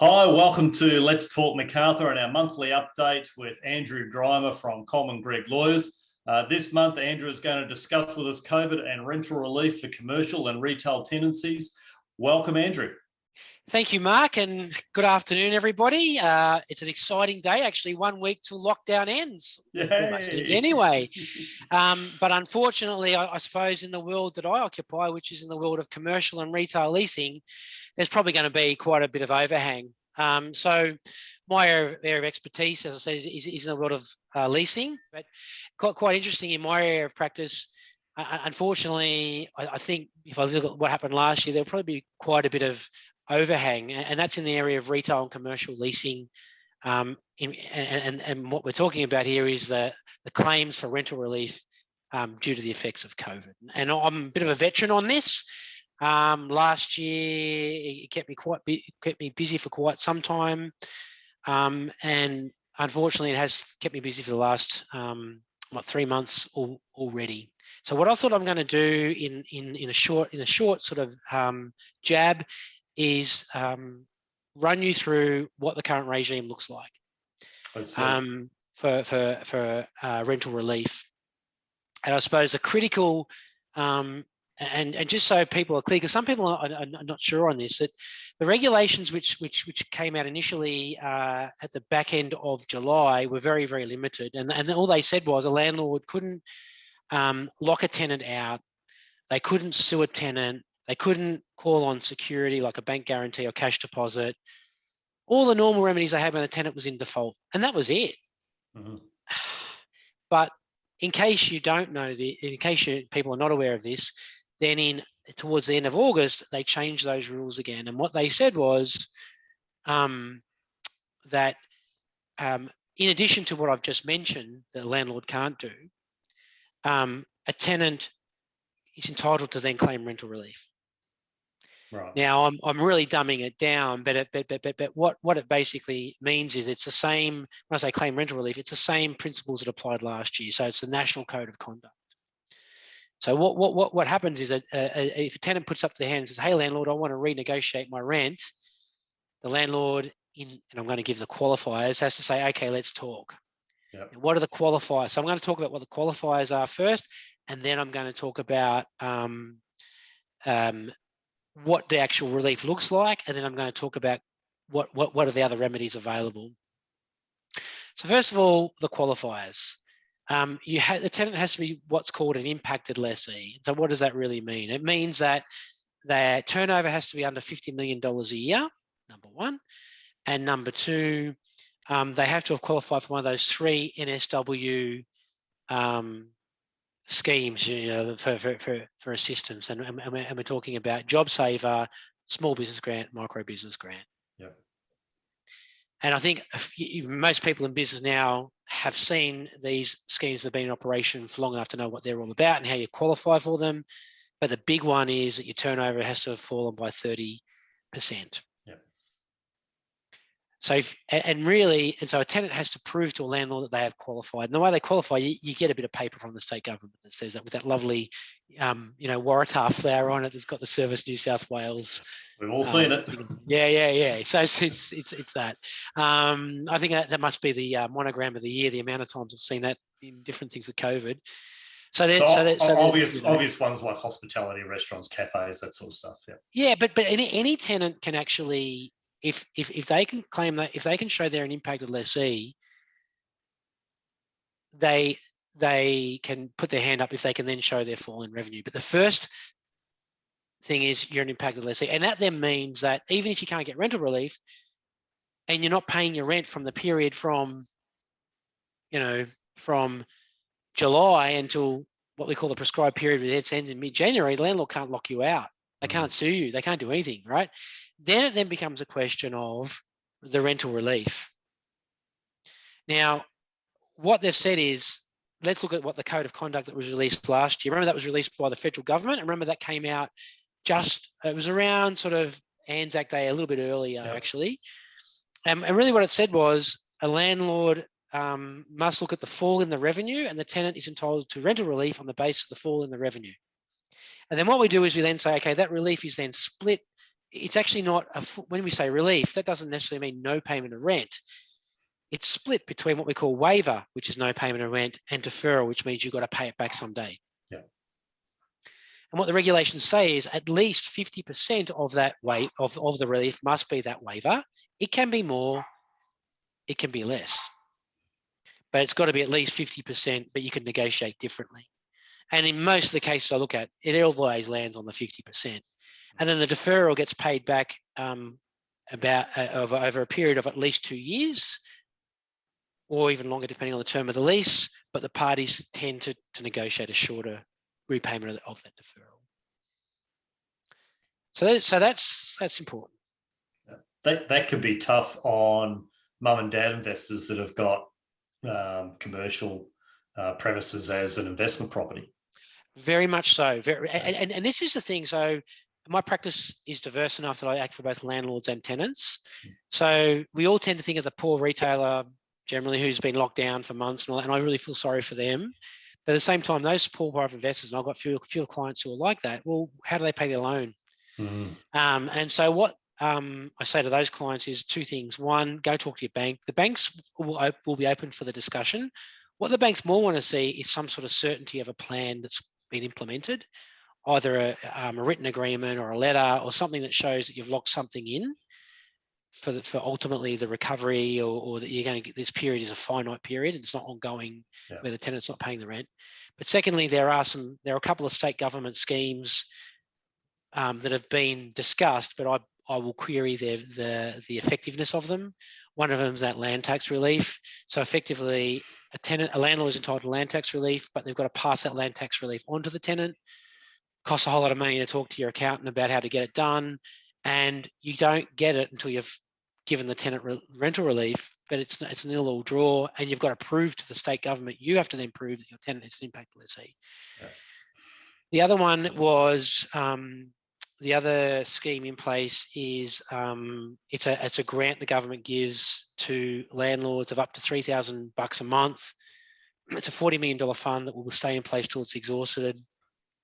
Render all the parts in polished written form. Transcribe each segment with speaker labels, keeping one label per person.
Speaker 1: Hi, welcome to Let's Talk Macarthur and our monthly update with Andrew Grima from Coleman Greig Lawyers. This month, Andrew is going to discuss with us COVID and rental relief for commercial and retail tenancies. Welcome, Andrew.
Speaker 2: Thank you, Mark, and good afternoon, everybody. It's an exciting day, actually, 1 week till lockdown ends. Almost ends anyway. But unfortunately, I suppose in the world that I occupy, which is in the world of commercial and retail leasing, there's probably going to be quite a bit of overhang. So my area of expertise, as I said, is in the world of leasing, but quite interesting in my area of practice. Unfortunately, I think if I look at what happened last year, there'll probably be quite a bit of overhang, and that's in the area of retail and commercial leasing. And what we're talking about here is the claims for rental relief due to the effects of COVID. And I'm a bit of a veteran on this. Last year, it kept me busy for quite some time, and unfortunately, it has kept me busy for the last 3 months already. So what I thought I'm going to do in a short sort of jab is run you through what the current regime looks like for rental relief. And I suppose the critical and just so people are clear, because some people are not sure on this, that the regulations which came out initially at the back end of July were very, very limited. And all they said was a landlord couldn't lock a tenant out. They couldn't sue a tenant. They couldn't call on security like a bank guarantee or cash deposit. All the normal remedies they had when the tenant was in default. And that was it. Mm-hmm. But in case you don't know, in case people are not aware of this, then towards the end of August, they changed those rules again. And what they said was that in addition to what I've just mentioned, that a landlord can't do, a tenant is entitled to then claim rental relief. Right. Now, I'm really dumbing it down, but what it basically means is it's the same. When I say claim rental relief, it's the same principles that applied last year. So it's the National Code of Conduct. So what happens is that if a tenant puts up their hand and says, "Hey, landlord, I want to renegotiate my rent," the landlord, and I'm going to give the qualifiers, has to say, "Okay, let's talk." Yep. And what are the qualifiers? So I'm going to talk about what the qualifiers are first, and then I'm going to talk about what the actual relief looks like, and then I'm going to talk about what are the other remedies available. So first of all, the qualifiers. The tenant has to be what's called an impacted lessee. So what does that really mean? It means that their turnover has to be under $50 million a year, number one. And number two, they have to have qualified for one of those 3 NSW schemes, for assistance. And we're talking about JobSaver, Small Business Grant, Micro Business Grant. Yep. And I think most people in business now have seen these schemes that have been in operation for long enough to know what they're all about and how you qualify for them. But the big one is that your turnover has to have fallen by 30%. Yep. So, so a tenant has to prove to a landlord that they have qualified. And the way they qualify, you get a bit of paper from the state government that says that, with that lovely, Waratah flower on it that's got the Service New South Wales.
Speaker 1: We've all seen it.
Speaker 2: Yeah. So it's that. I think that must be the monogram of the year. The amount of times I've seen that in different things with COVID.
Speaker 1: Obvious ones like hospitality, restaurants, cafes, that sort of stuff. Yeah.
Speaker 2: Yeah, but any tenant can actually, if they can claim that, if they can show they're an impacted lessee, they can put their hand up if they can then show their fall in revenue. But the first thing is you're an impacted lessee, and that then means that even if you can't get rental relief and you're not paying your rent from the period from July until what we call the prescribed period, which ends in mid-January, the landlord can't lock you out. They can't sue you. They can't do anything, right? Then it becomes a question of the rental relief. Now, what they've said is, let's look at what the Code of Conduct that was released last year. Remember, that was released by the federal government. And remember, that came out it was around sort of Anzac Day, a little bit earlier, actually. And really what it said was a landlord must look at the fall in the revenue, and the tenant is entitled to rental relief on the basis of the fall in the revenue. And then what we do is we then say, okay, that relief is then split it's actually not, when we say relief, that doesn't necessarily mean no payment of rent. It's split between what we call waiver, which is no payment of rent, and deferral, which means you've got to pay it back someday.
Speaker 1: Yeah.
Speaker 2: And what the regulations say is at least 50% of that of the relief must be that waiver. It can be more, it can be less, but it's got to be at least 50%, but you can negotiate differently. And in most of the cases I look at, it always lands on the 50%. And then the deferral gets paid back over a period of at least 2 years, or even longer, depending on the term of the lease. But the parties tend to negotiate a shorter repayment of that deferral. So that's important.
Speaker 1: That could be tough on mum and dad investors that have got commercial premises as an investment property.
Speaker 2: Very much so. And this is the thing. So my practice is diverse enough that I act for both landlords and tenants. So we all tend to think of the poor retailer generally who's been locked down for months and all that, and I really feel sorry for them. But at the same time, those poor private investors, and I've got a few clients who are like that, well, how do they pay their loan? And so what I say to those clients is two things. One, go talk to your bank. The banks will be open for the discussion. What the banks more want to see is some sort of certainty of a plan that's been implemented, either a written agreement or a letter or something that shows that you've locked something in for ultimately the recovery, or that you're going to get, this period is a finite period. It's not ongoing, where the tenant's not paying the rent. But secondly, there are a couple of state government schemes that have been discussed, but I will query the effectiveness of them. One of them is that land tax relief. So effectively, a landlord is entitled to land tax relief, but they've got to pass that land tax relief onto the tenant. Costs a whole lot of money to talk to your accountant about how to get it done, and you don't get it until you've given the tenant rental relief. But it's a nil all draw, and you've got to prove to the state government. You have to then prove that your tenant is an impacted lessee. Yeah. The other one was the other scheme in place is it's a grant the government gives to landlords of up to $3,000 a month. It's a $40 million fund that will stay in place till it's exhausted.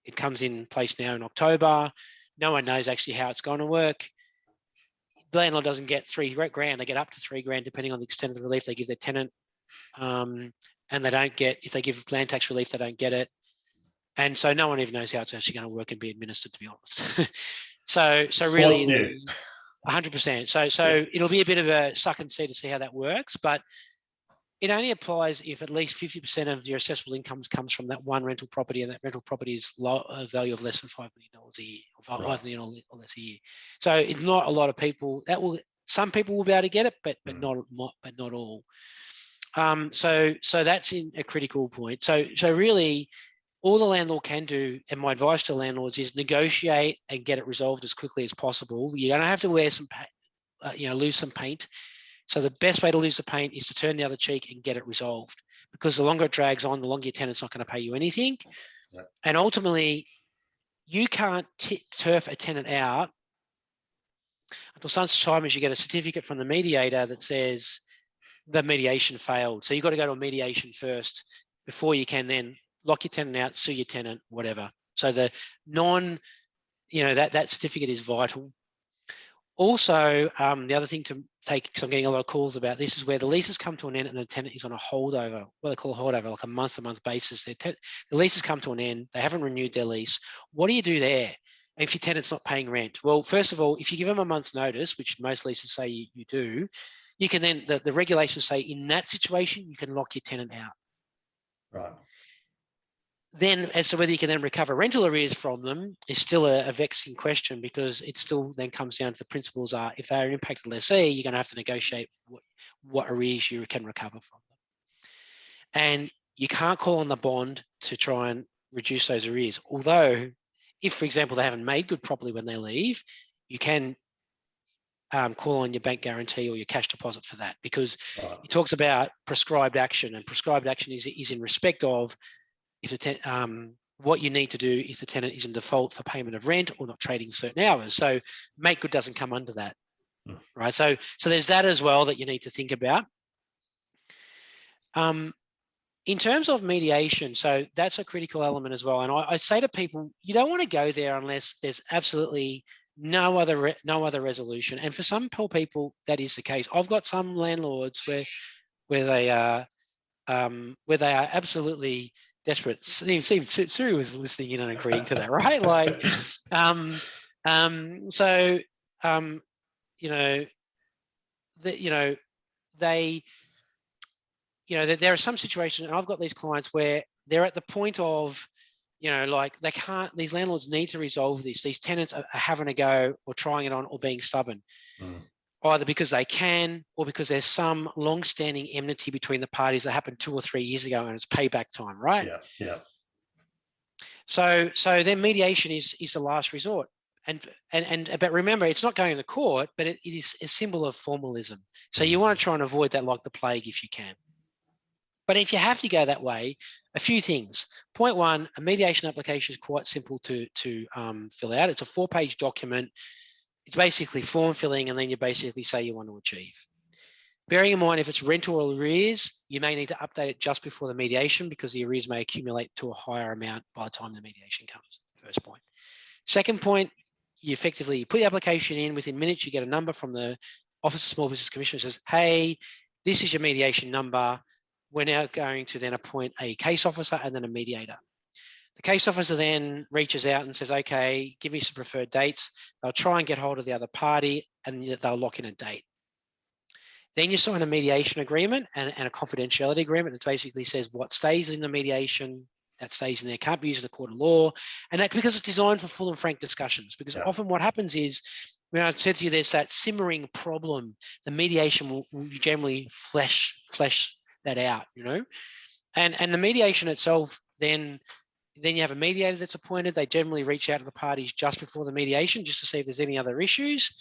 Speaker 2: It comes in place now in October. No one knows actually how it's going to work. The landlord doesn't get $3,000; they get up to $3,000 depending on the extent of the relief they give their tenant. And they don't get, if they give land tax relief, they don't get it. And so no one even knows how it's actually going to work and be administered, to be honest. so really, 100%. So it'll be a bit of a suck and see to see how that works, but it only applies if at least 50% of your assessable income comes from that one rental property, and that rental property is a value of less than $5 million a year, or $5 million or less a year. So it's not a lot of people that will. Some people will be able to get it, but not all. So that's a critical point. So really, all the landlord can do, and my advice to landlords is negotiate and get it resolved as quickly as possible. You're going to have to wear some, lose some paint. So the best way to lose the paint is to turn the other cheek and get it resolved, because the longer it drags on, the longer your tenant's not going to pay you anything. Yep. And ultimately, you can't turf a tenant out until such time as you get a certificate from the mediator that says the mediation failed. So you've got to go to a mediation first before you can then lock your tenant out, sue your tenant, whatever. So the that certificate is vital. Also, the other thing to take, because I'm getting a lot of calls about this, is where the leases come to an end and the tenant is on a holdover, what they call a holdover, like a month-to-month basis. The leases come to an end, they haven't renewed their lease. What do you do there if your tenant's not paying rent? Well, first of all, if you give them a month's notice, which most leases say you do, you can then, the regulations say in that situation, you can lock your tenant out.
Speaker 1: Right.
Speaker 2: Then, as to whether you can then recover rental arrears from them is still a vexing question, because it still then comes down to the principles are, if they're an impacted lessee, you're going to have to negotiate what arrears you can recover from them. And you can't call on the bond to try and reduce those arrears. Although, if, for example, they haven't made good properly when they leave, you can call on your bank guarantee or your cash deposit for that, because it talks about prescribed action, and prescribed action is in respect of, if what you need to do is the tenant is in default for payment of rent or not trading certain hours. So make good doesn't come under that, right? So there's that as well that you need to think about. In terms of mediation, so that's a critical element as well. And I say to people, you don't want to go there unless there's absolutely no other resolution. And for some poor people, that is the case. I've got some landlords where they are absolutely desperate. Sue was listening in and agreeing to that, right? Like, there are some situations, and I've got these clients where they're at the point of, like they can't, these landlords need to resolve this. These tenants are having a go or trying it on or being stubborn, either because they can or because there's some long-standing enmity between the parties that happened 2 or 3 years ago and it's payback time, right?
Speaker 1: Yeah.
Speaker 2: So then mediation is the last resort. But remember, it's not going to court, but it is a symbol of formalism. So you want to try and avoid that like the plague if you can. But if you have to go that way, a few things. Point one, a mediation application is quite simple to fill out. It's a 4-page document. It's basically form filling, and then you basically say you want to achieve. Bearing in mind, if it's rental or arrears, you may need to update it just before the mediation because the arrears may accumulate to a higher amount by the time the mediation comes. First point. Second point, you effectively put the application in. Within minutes, you get a number from the Office of Small Business Commissioner that says, hey, this is your mediation number. We're now going to then appoint a case officer and then a mediator. The case officer then reaches out and says, okay, give me some preferred dates. They'll try and get hold of the other party and they'll lock in a date. Then you sign a mediation agreement and a confidentiality agreement that basically says what stays in the mediation, that stays in there, can't be used in a court of law. And that's because it's designed for full and frank discussions. Because often what happens is, when I said to you, there's that simmering problem, the mediation will generally flesh that out, and the mediation itself, then you have a mediator that's appointed. They generally reach out to the parties just before the mediation just to see if there's any other issues.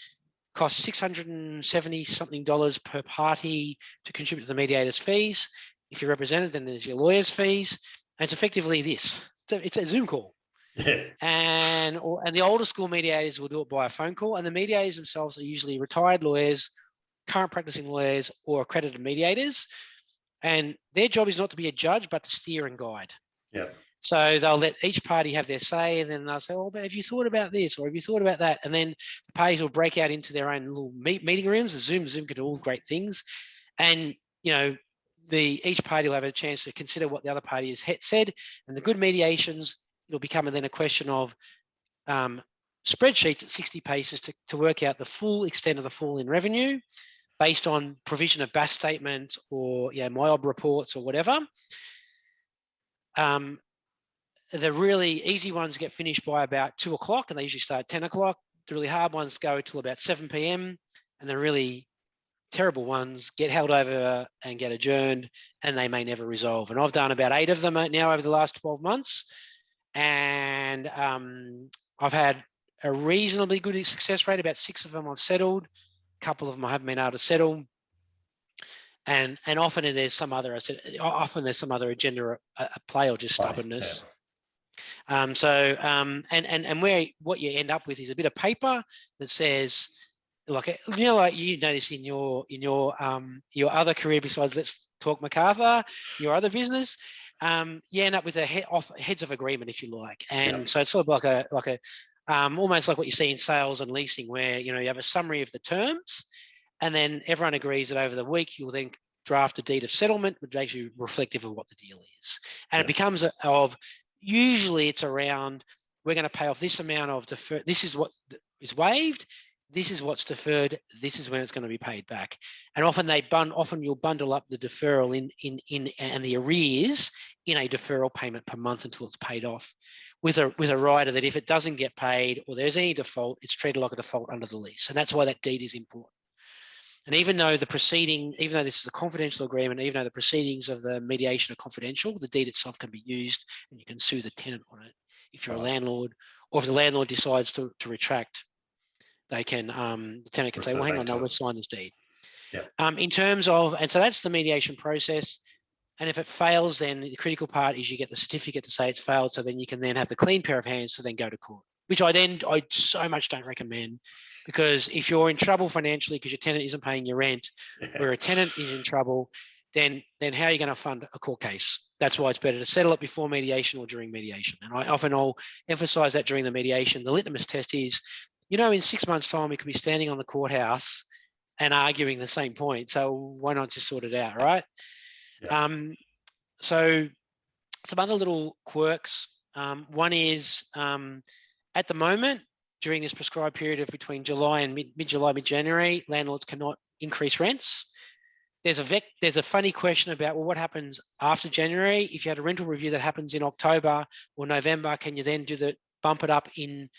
Speaker 2: Costs $670 something per party to contribute to the mediator's fees. If you're represented, then there's your lawyer's fees. And it's effectively this. It's a Zoom call.
Speaker 1: Yeah.
Speaker 2: And the older school mediators will do it by a phone call. And the mediators themselves are usually retired lawyers, current practicing lawyers, or accredited mediators. And their job is not to be a judge, but to steer and guide.
Speaker 1: Yeah.
Speaker 2: So they'll let each party have their say, and then they'll say, oh, but have you thought about this? Or have you thought about that? And then the parties will break out into their own little meeting rooms. The Zoom can do all great things. And, each party will have a chance to consider what the other party has said. And the good mediations, it'll become then a question of spreadsheets at 60 pages to work out the full extent of the fall in revenue, based on provision of BAS statements or MYOB reports or whatever. The really easy ones get finished by about 2 o'clock, and they usually start at 10 o'clock. The really hard ones go till about 7 p.m. and the really terrible ones get held over and get adjourned, and they may never resolve. And I've done about 8 of them now over the last 12 months. And I've had a reasonably good success rate. About 6 of them I've settled. A couple of them I haven't been able to settle. And often there's some other agenda at play, or just stubbornness. And where what you end up with is a bit of paper that says, like this in your other career besides Let's Talk Macarthur, your other business, you end up with a heads of agreement, if you like. And so it's sort of like a almost like what you see in sales and leasing, where you have a summary of the terms, and then everyone agrees that over the week you'll then draft a deed of settlement, which makes you reflective of what the deal is. And it becomes usually it's around, we're going to pay off this amount of deferred, this is what is waived, this is what's deferred, this is when it's going to be paid back. And often you'll bundle up the deferral in and the arrears in a deferral payment per month until it's paid off, with a rider that if it doesn't get paid or there's any default, it's treated like a default under the lease. And that's why that deed is important. And even though this is a confidential agreement, even though the proceedings of the mediation are confidential, the deed itself can be used and you can sue the tenant on it if you're a landlord, or if the landlord decides to retract, they can, the tenant can say, well, hang on, no, let's sign this deed. In terms of, and so that's the mediation process. And if it fails, then the critical part is you get the certificate to say it's failed. So then you can then have the clean pair of hands to then go to court, which I so much don't recommend, because if you're in trouble financially because your tenant isn't paying your rent, where a tenant is in trouble, then how are you going to fund a court case? That's why it's better to settle it before mediation or during mediation. And I'll emphasize that during the mediation. The litmus test is, in 6 months' time, we could be standing on the courthouse and arguing the same point. So why not just sort it out, right?
Speaker 1: Yeah.
Speaker 2: So some other little quirks. One is at the moment, during this prescribed period of between July and mid-July, mid-January, landlords cannot increase rents. There's a funny question about, well, what happens after January? If you had a rental review that happens in October or November, can you then bump it up in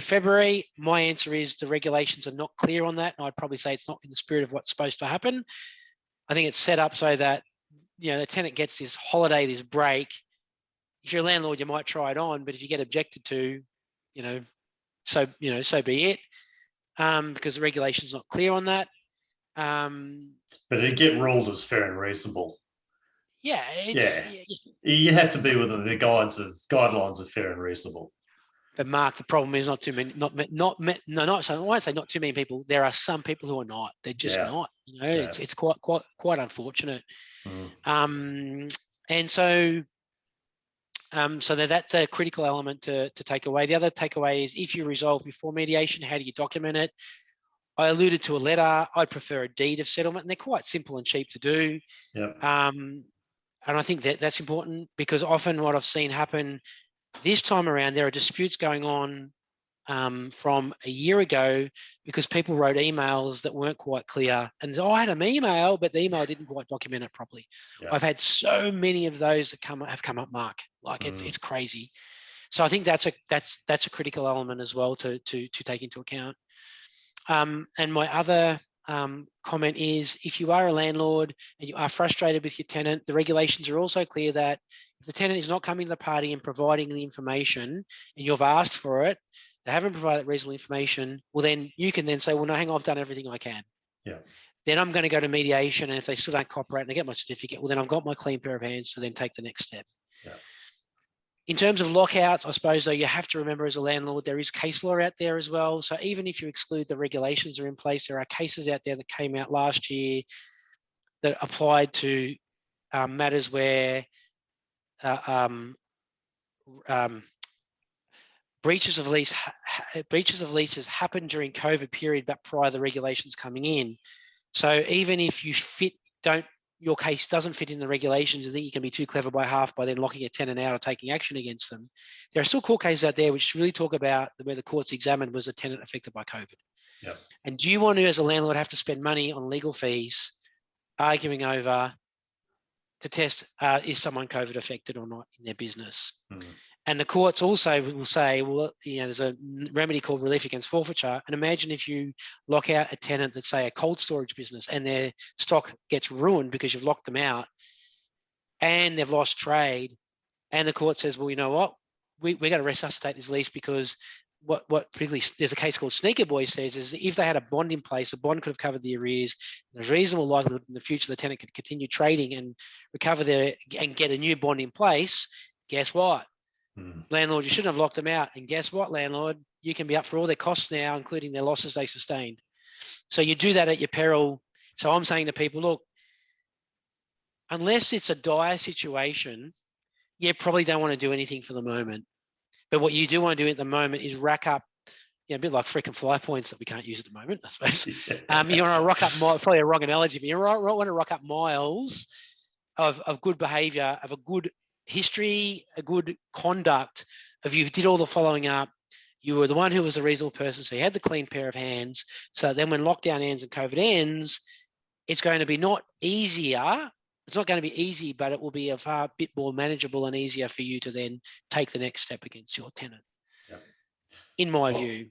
Speaker 2: February? My answer is the regulations are not clear on that. And I'd probably say it's not in the spirit of what's supposed to happen. I think it's set up so that, the tenant gets this holiday, this break. If you're a landlord, you might try it on, but if you get objected to, so be it, because the regulation's not clear on that.
Speaker 1: But it get ruled as fair and reasonable.
Speaker 2: Yeah,
Speaker 1: you have to be within the guidelines of fair and reasonable.
Speaker 2: But Mark, the problem is not too many. So I won't say not too many people. There are some people who are not. They're just not. It's quite unfortunate. And so that's a critical element to take away. The other takeaway is, if you resolve before mediation, how do you document it? I alluded to a letter. I'd prefer a deed of settlement, and they're quite simple and cheap to do. And I think that's important, because often what I've seen happen this time around, there are disputes going on from a year ago because people wrote emails that weren't quite clear. And I had an email, but the email didn't quite document it properly. I've had so many of those that have come up, Mark. Like it's crazy. So I think that's a critical element as well to take into account. And my other comment is, if you are a landlord and you are frustrated with your tenant, the regulations are also clear that if the tenant is not coming to the party and providing the information, and you've asked for it, they haven't provided reasonable information, well, then you can then say, well, no, hang on, I've done everything I can. Then I'm going to go to mediation, and if they still don't cooperate and they get my certificate, well, then I've got my clean pair of hands to then take the next step. In terms of lockouts, I suppose, though, you have to remember, as a landlord, there is case law out there as well. So even if you exclude the regulations that are in place, there are cases out there that came out last year that applied to matters where breaches of leases happened during COVID period, but prior to the regulations coming in. So even if your case doesn't fit in the regulations, and think you can be too clever by half by then locking a tenant out or taking action against them, there are still court cases out there which really talk about where the courts examined was a tenant affected by COVID. And do you want to, as a landlord, have to spend money on legal fees arguing over to test is someone COVID affected or not in their business? And the courts also will say, well, there's a remedy called relief against forfeiture. And imagine if you lock out a tenant that's, say, a cold storage business, and their stock gets ruined because you've locked them out and they've lost trade. And the court says, well, you know what? We're going to resuscitate this lease, because what particularly there's a case called Sneaker Boy says is, if they had a bond in place, the bond could have covered the arrears. There's reasonable likelihood in the future the tenant could continue trading and recover and get a new bond in place. Guess what? Landlord, you shouldn't have locked them out. And guess what, landlord? You can be up for all their costs now, including their losses they sustained. So you do that at your peril. So I'm saying to people, look, unless it's a dire situation, you probably don't want to do anything for the moment. But what you do want to do at the moment is rack up, a bit like freaking fly points that we can't use at the moment, I suppose. You want to rock up, probably a wrong analogy, but you want to rock up miles of good behaviour, of a good history, a good conduct of you did all the following up. You were the one who was a reasonable person, so you had the clean pair of hands. So then when lockdown ends and COVID ends, it's going to be not easier. It's not going to be easy, but it will be a far bit more manageable and easier for you to then take the next step against your tenant. In my view.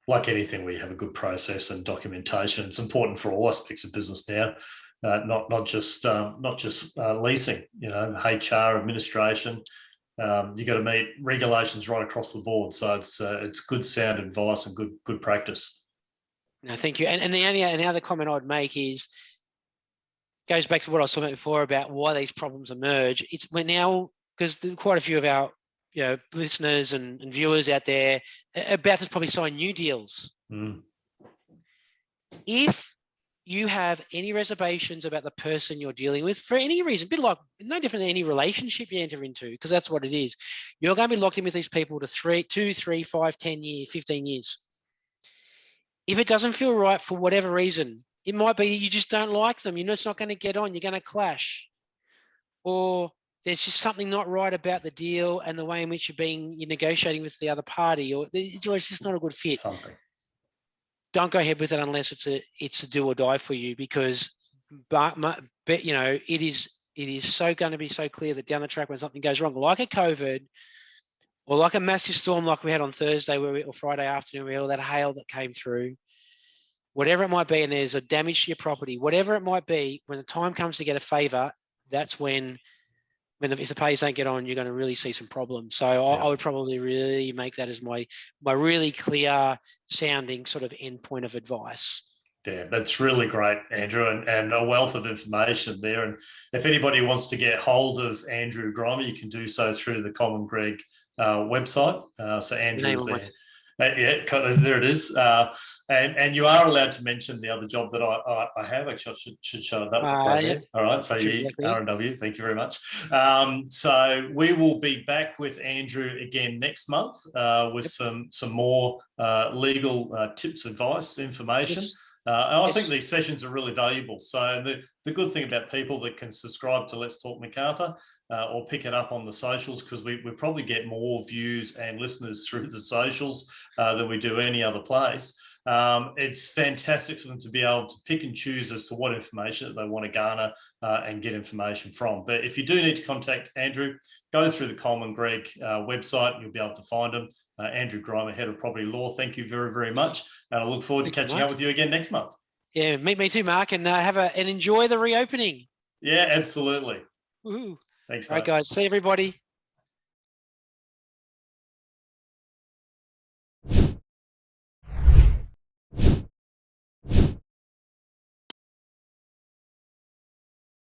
Speaker 1: Like anything, we have a good process and documentation. It's important for all aspects of business now. Not just leasing, HR, administration. You got to meet regulations right across the board. So it's good sound advice and good practice.
Speaker 2: No, thank you. And the other comment I'd make goes back to what I was talking about before about why these problems emerge. We're now, because quite a few of our listeners and viewers out there are about to probably sign new deals. If you have any reservations about the person you're dealing with for any reason, a bit like no different than any relationship you enter into, because that's what it is. You're going to be locked in with these people to 2, 3, 5, 10 years, 15 years. if it doesn't feel right for whatever reason, it might be you just don't like them. You're just not going to get on. You're going to clash. Or there's just something not right about the deal and the way in which you're negotiating with the other party, or it's just not a good fit.
Speaker 1: Something.
Speaker 2: Don't go ahead with it unless it's a do or die for you, because it is so going to be so clear that down the track when something goes wrong, like a COVID or like a massive storm like we had on Thursday or Friday afternoon, we had all that hail that came through, whatever it might be, and there's a damage to your property, whatever it might be, when the time comes to get a favour, that's when if the pays don't get on, you're going to really see some problems. So I would probably really make that as my really clear sounding sort of end point of advice.
Speaker 1: Yeah, that's really great, Andrew, and a wealth of information there. And if anybody wants to get hold of Andrew Grima, you can do so through the Coleman Greig website. So Andrew's there. There it is. And you are allowed to mention the other job that I have. Actually, I should show that right there. All right, so R&W, thank you very much. So we will be back with Andrew again next month with some more legal tips, advice, information.
Speaker 2: Yes.
Speaker 1: I think these sessions are really valuable. So the good thing about people that can subscribe to Let's Talk Macarthur or pick it up on the socials, because we probably get more views and listeners through the socials than we do any other place. It's fantastic for them to be able to pick and choose as to what information that they want to garner and get information from. But if you do need to contact Andrew, go through the Coleman Greig website and you'll be able to find him. Andrew Grima, Head of Property Law, thank you very, very much. And I look forward to catching up with you again next month.
Speaker 2: Yeah, me too, Mark, and enjoy the reopening.
Speaker 1: Yeah, absolutely.
Speaker 2: Woohoo.
Speaker 1: Thanks, mate.
Speaker 2: All right, guys. See everybody.